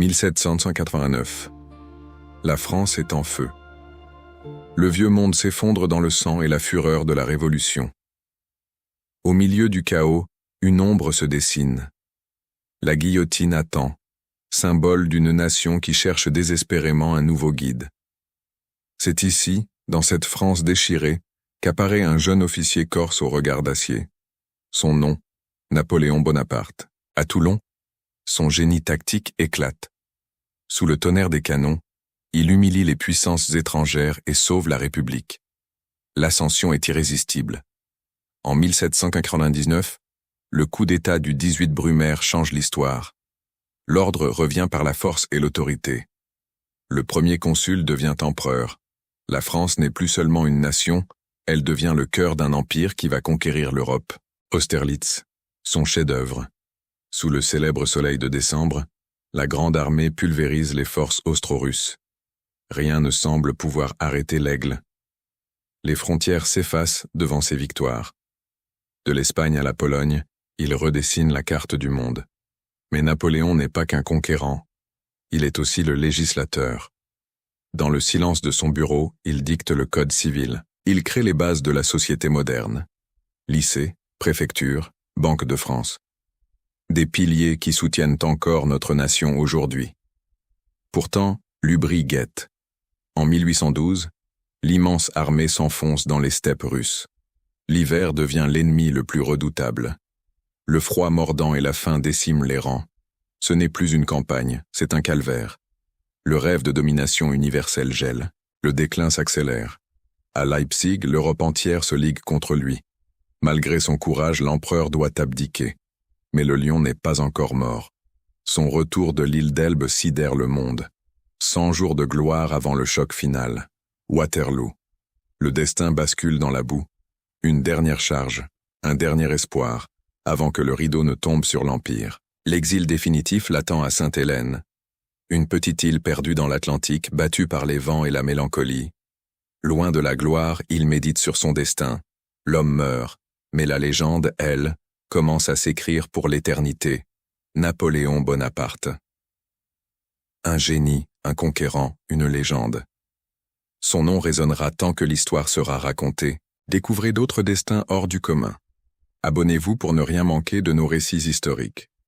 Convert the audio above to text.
1789. La France est en feu. Le vieux monde s'effondre dans le sang et la fureur de la Révolution. Au milieu du chaos, une ombre se dessine. La guillotine attend, symbole d'une nation qui cherche désespérément un nouveau guide. C'est ici, dans cette France déchirée, qu'apparaît un jeune officier corse au regard d'acier. Son nom, Napoléon Bonaparte. À Toulon, son génie tactique éclate. Sous le tonnerre des canons, il humilie les puissances étrangères et sauve la République. L'ascension est irrésistible. En 1799, le coup d'État du 18 Brumaire change l'histoire. L'ordre revient par la force et l'autorité. Le premier consul devient empereur. La France n'est plus seulement une nation, elle devient le cœur d'un empire qui va conquérir l'Europe. Austerlitz, son chef-d'œuvre. Sous le célèbre soleil de décembre, la grande armée pulvérise les forces austro-russes. Rien ne semble pouvoir arrêter l'aigle. Les frontières s'effacent devant ses victoires. De l'Espagne à la Pologne, il redessine la carte du monde. Mais Napoléon n'est pas qu'un conquérant. Il est aussi le législateur. Dans le silence de son bureau, il dicte le code civil. Il crée les bases de la société moderne. Lycée, préfecture, Banque de France. Des piliers qui soutiennent encore notre nation aujourd'hui. Pourtant, l'ubris guette. En 1812, l'immense armée s'enfonce dans les steppes russes. L'hiver devient l'ennemi le plus redoutable. Le froid mordant et la faim déciment les rangs. Ce n'est plus une campagne, c'est un calvaire. Le rêve de domination universelle gèle. Le déclin s'accélère. À Leipzig, l'Europe entière se ligue contre lui. Malgré son courage, l'empereur doit abdiquer. Mais le lion n'est pas encore mort. Son retour de l'île d'Elbe sidère le monde. 100 jours de gloire avant le choc final. Waterloo. Le destin bascule dans la boue. Une dernière charge, un dernier espoir, avant que le rideau ne tombe sur l'Empire. L'exil définitif l'attend à Sainte-Hélène. Une petite île perdue dans l'Atlantique, battue par les vents et la mélancolie. Loin de la gloire, il médite sur son destin. L'homme meurt, mais la légende, elle, commence à s'écrire pour l'éternité. Napoléon Bonaparte. Un génie, un conquérant, une légende. Son nom résonnera tant que l'histoire sera racontée. Découvrez d'autres destins hors du commun. Abonnez-vous pour ne rien manquer de nos récits historiques.